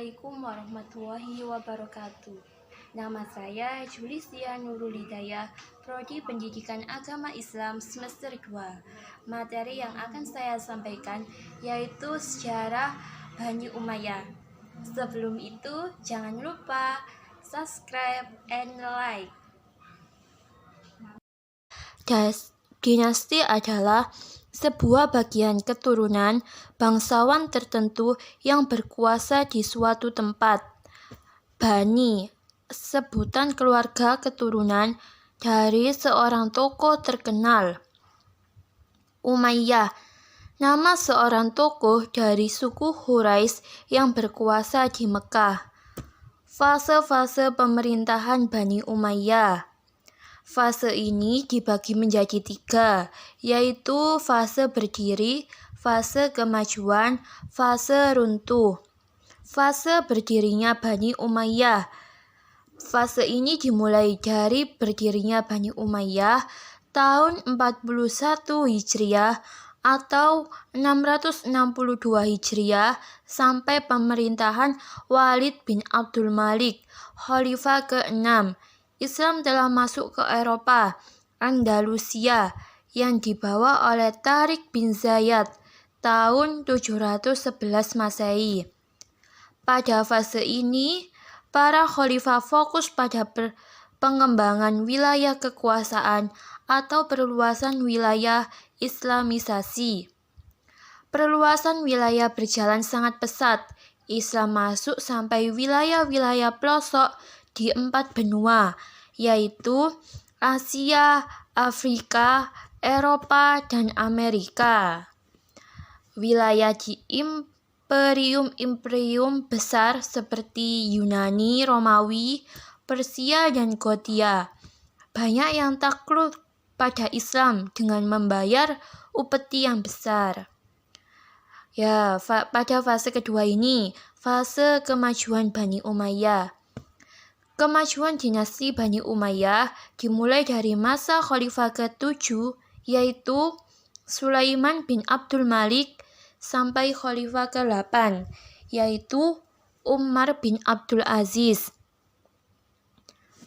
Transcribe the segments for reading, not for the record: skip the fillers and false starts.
Assalamualaikum warahmatullahi wabarakatuh. Nama saya Julisia Nurul Hidayah, Prodi Pendidikan Agama Islam semester 2. Materi yang akan saya sampaikan yaitu sejarah Bani Umayyah. Sebelum itu, jangan lupa subscribe and like. Dinasti adalah sebuah bagian keturunan bangsawan tertentu yang berkuasa di suatu tempat. Bani, sebutan keluarga keturunan dari seorang tokoh terkenal. Umayyah, nama seorang tokoh dari suku Quraisy yang berkuasa di Mekah. Fase-fase pemerintahan Bani Umayyah. Fase ini dibagi menjadi 3, yaitu fase berdiri, fase kemajuan, fase runtuh. Fase berdirinya Bani Umayyah. Fase ini dimulai dari berdirinya Bani Umayyah tahun 41 Hijriah atau 662 Hijriah sampai pemerintahan Walid bin Abdul Malik, Khalifah ke-6. Islam telah masuk ke Eropa, Andalusia, yang dibawa oleh Tariq bin Ziyad tahun 711 Masehi. Pada fase ini, para khalifah fokus pada pengembangan wilayah kekuasaan atau perluasan wilayah Islamisasi. Perluasan wilayah berjalan sangat pesat. Islam masuk sampai wilayah-wilayah pelosok di 4 benua, yaitu Asia, Afrika, Eropa, dan Amerika. Wilayah di imperium besar seperti Yunani, Romawi, Persia, dan Gothia. Banyak yang takluk pada Islam dengan membayar upeti yang besar. Pada fase kedua ini, fase kemajuan Bani Umayyah. Kemajuan dinasti Bani Umayyah dimulai dari masa Khalifah ke-7, yaitu Sulaiman bin Abdul Malik, sampai Khalifah ke-8, yaitu Umar bin Abdul Aziz.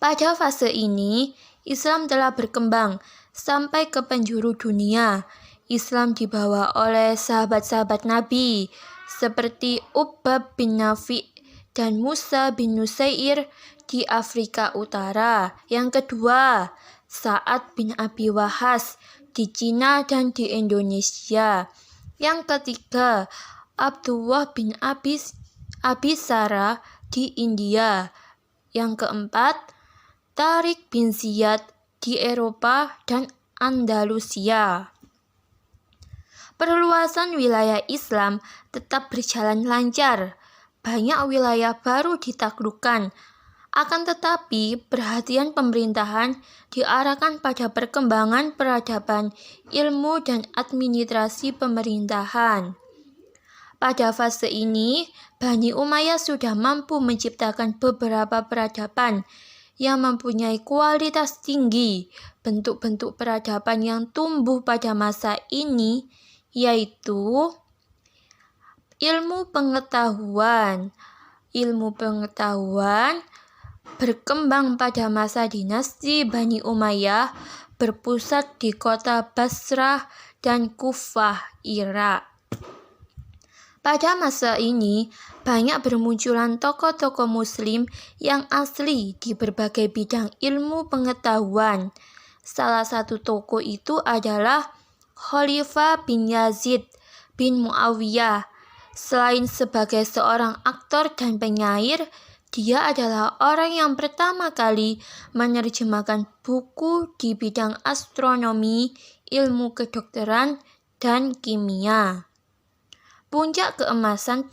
Pada fase ini, Islam telah berkembang sampai ke penjuru dunia. Islam dibawa oleh sahabat-sahabat Nabi, seperti Ubbab bin Nafi' dan Musa bin Nusair di Afrika Utara. Yang kedua, Sa'ad bin Abi Waqqas di Cina dan di Indonesia. Yang ketiga, Abdullah bin Abi Sarah di India. Yang keempat, Tariq bin Ziyad di Eropa dan Andalusia. Perluasan wilayah Islam tetap berjalan lancar. Banyak wilayah baru ditaklukkan. Akan tetapi, perhatian pemerintahan diarahkan pada perkembangan peradaban, ilmu, dan administrasi pemerintahan. Pada fase ini, Bani Umayyah sudah mampu menciptakan beberapa peradaban yang mempunyai kualitas tinggi. Bentuk-bentuk peradaban yang tumbuh pada masa ini yaitu ilmu pengetahuan. Ilmu pengetahuan berkembang pada masa dinasti Bani Umayyah, berpusat di kota Basrah dan Kufah, Irak. Pada masa ini, banyak bermunculan tokoh-tokoh muslim yang asli di berbagai bidang ilmu pengetahuan. Salah satu tokoh itu adalah Khalifah bin Yazid bin Muawiyah. Selain sebagai seorang aktor dan penyair, dia adalah orang yang pertama kali menerjemahkan buku di bidang astronomi, ilmu kedokteran, dan kimia. Puncak keemasan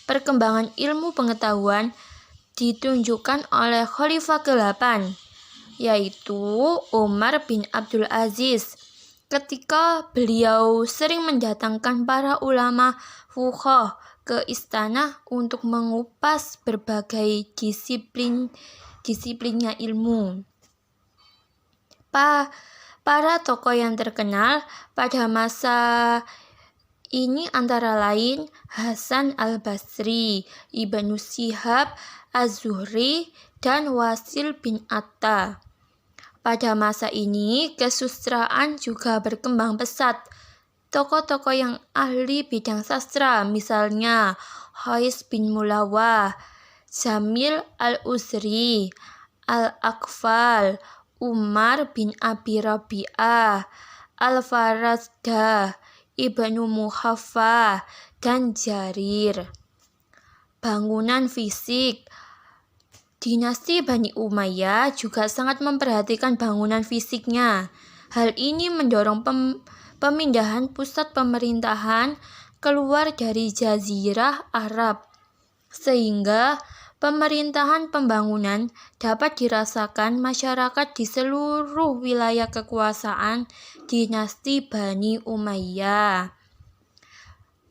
perkembangan ilmu pengetahuan ditunjukkan oleh Khalifah ke-8, yaitu Umar bin Abdul Aziz. Ketika beliau sering mendatangkan para ulama fuqaha ke istana untuk mengupas berbagai disiplinnya ilmu. Para tokoh yang terkenal pada masa Ini antara lain Hasan al-Basri, Ibnu Syihab, Az-Zuhri, dan Wasil bin Atta. Pada masa ini, kesusastraan juga berkembang pesat. Tokoh-tokoh yang ahli bidang sastra, misalnya Hais bin Mulawah, Jamil al-Uzri, Al-Aqfal, Umar bin Abi Rabi'ah, Al-Farazdah, Ibnu Muhaffah, dan Jarir. Bangunan fisik. Dinasti Bani Umayyah juga sangat memperhatikan bangunan fisiknya. Hal ini mendorong pemindahan pusat pemerintahan keluar dari Jazirah Arab, sehingga pemerintahan pembangunan dapat dirasakan masyarakat di seluruh wilayah kekuasaan dinasti Bani Umayyah.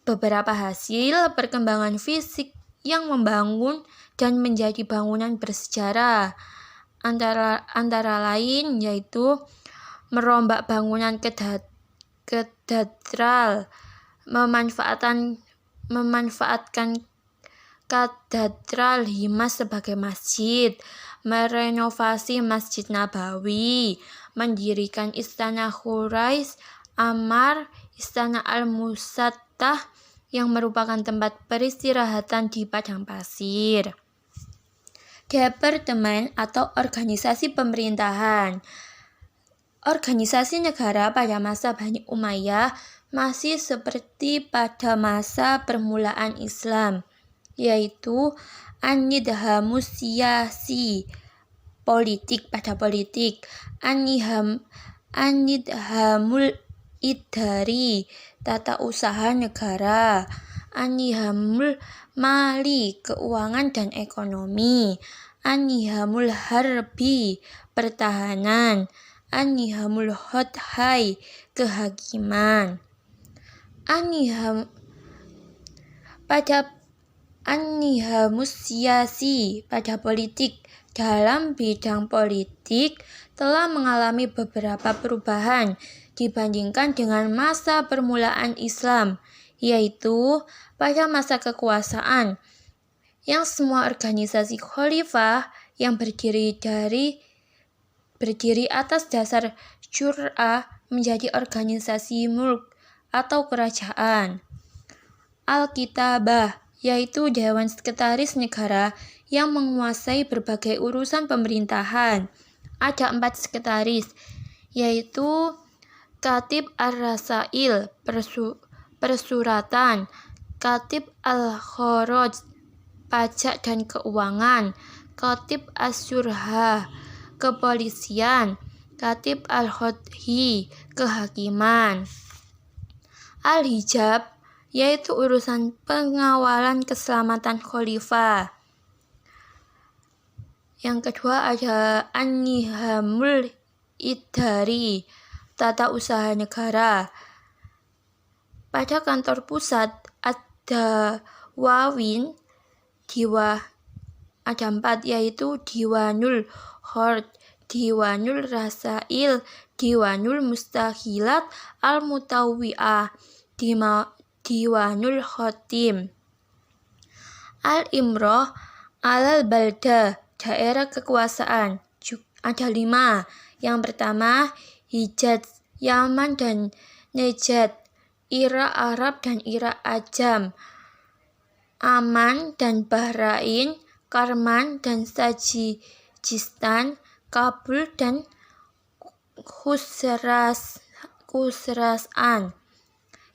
Beberapa hasil perkembangan fisik yang membangun dan menjadi bangunan bersejarah antara lain yaitu merombak bangunan katedral, memanfaatkan katedral Himas sebagai masjid, merenovasi Masjid Nabawi, mendirikan Istana Quraisy Ammar, Istana Al-Musattah yang merupakan tempat peristirahatan di padang pasir. Departemen atau organisasi pemerintahan. Organisasi negara pada masa Bani Umayyah masih seperti pada masa permulaan Islam, yaitu an-nidhamus siyasi, politik pada politik, an-nidhamul idari, tata usaha negara, an-nidhamul mali, keuangan dan ekonomi, an-nidhamul harbi, pertahanan, an-nidhamul hodhai, kehakiman. An-nidhamus siyasi pada politik. Dalam bidang politik telah mengalami beberapa perubahan dibandingkan dengan masa permulaan Islam, yaitu pada masa kekuasaan yang semua organisasi khalifah yang berdiri atas dasar syura menjadi organisasi mulk atau kerajaan. Al-Kitabah, yaitu Dewan Sekretaris Negara yang menguasai berbagai urusan pemerintahan. Ada 4 sekretaris, yaitu Katib Ar-Rasail, persuratan, Katib Al-Kharaj, pajak dan keuangan, Katib As-Surha, kepolisian, Katib Al-Hodhi, kehakiman. Al-Hijab, yaitu urusan pengawalan keselamatan khalifah. Yang kedua ada an-nidhamul idari, tata usaha negara. Pada kantor pusat ada wawin, ada 4, yaitu Diwanul Khord, Diwanul Rasail, Diwanul Mustahilat, Al-Mutawwi'ah, Diwanul Khotim. Al-Imroh Al-Balda, daerah kekuasaan. Ada 5. Yang pertama Hijaz, Yaman dan Najd, Irak Arab dan Irak Ajam, Aman dan Bahrain, Karman dan Sajistan, Kabul dan Khuzestan.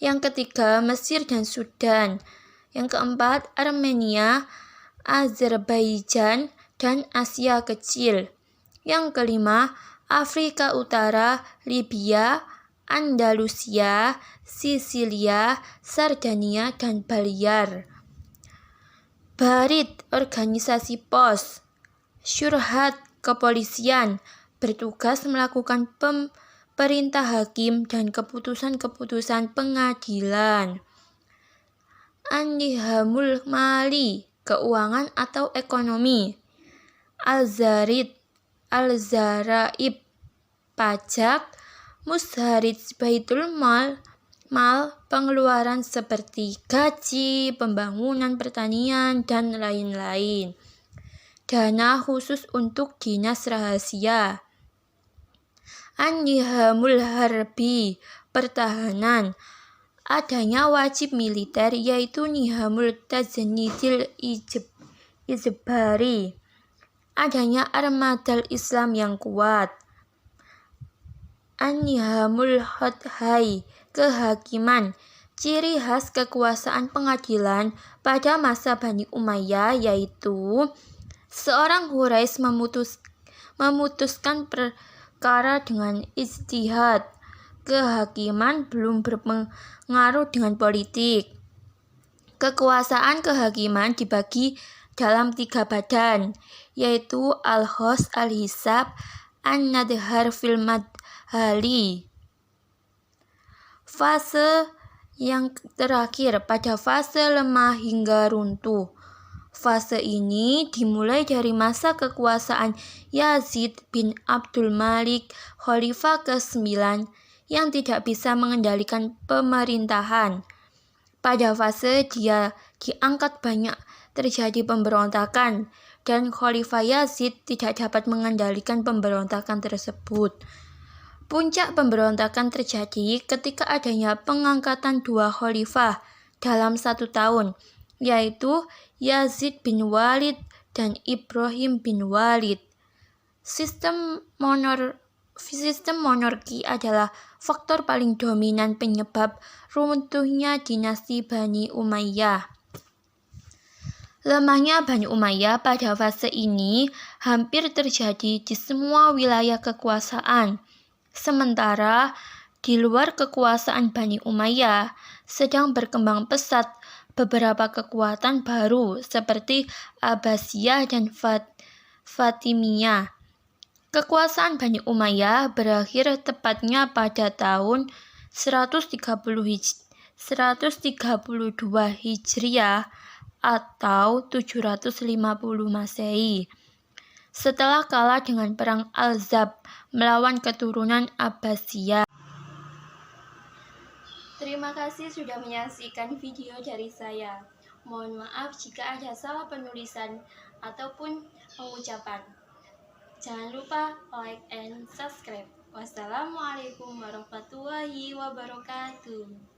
Yang ketiga Mesir dan Sudan. Yang keempat Armenia, Azerbaijan dan Asia Kecil. Yang kelima Afrika Utara, Libya, Andalusia, Sisilia, Sardinia dan Balear. Barid, organisasi pos. Syurhat, kepolisian, bertugas melakukan perintah hakim dan keputusan-keputusan pengadilan. An-nidhamul mali, keuangan atau ekonomi. Al-Zaraib, pajak. Musharij, baitul mal, mal pengeluaran seperti gaji, pembangunan pertanian, dan lain-lain. Dana khusus untuk dinas rahasia. An-Nihamul Harbi, pertahanan. Adanya wajib militer yaitu Nihamul Tajnidil Ijbari. Adanya armadal Islam yang kuat. An-Nihamul Hodhai, kehakiman. Ciri khas kekuasaan pengadilan pada masa Bani Umayyah yaitu seorang Quraisy memutuskan perkara dengan ijtihad. Kehakiman belum berpengaruh dengan politik. Kekuasaan kehakiman dibagi dalam 3 badan, yaitu Al-Khos, Al-Hisab, An-Nadhar fil Madhali. Fase yang terakhir pada fase lemah hingga runtuh. Fase ini dimulai dari masa kekuasaan Yazid bin Abdul Malik, Khalifah ke-9, yang tidak bisa mengendalikan pemerintahan. Pada fase dia diangkat banyak terjadi pemberontakan, dan Khalifah Yazid tidak dapat mengendalikan pemberontakan tersebut. Puncak pemberontakan terjadi ketika adanya pengangkatan 2 khalifah dalam 1 tahun, yaitu Yazid bin Walid dan Ibrahim bin Walid. Sistem monarki adalah faktor paling dominan penyebab runtuhnya dinasti Bani Umayyah. Lemahnya Bani Umayyah pada fase ini hampir terjadi di semua wilayah kekuasaan. Sementara di luar kekuasaan Bani Umayyah sedang berkembang pesat beberapa kekuatan baru seperti Abbasiyah dan Fatimiyah. Kekuasaan Bani Umayyah berakhir tepatnya pada tahun 132 Hijriah atau 750 Masehi. Setelah kalah dengan perang Al-Zab melawan keturunan Abbasiyah. Terima kasih sudah menyaksikan video dari saya. Mohon maaf jika ada salah penulisan ataupun pengucapan. Jangan lupa like and subscribe. Wassalamualaikum warahmatullahi wabarakatuh.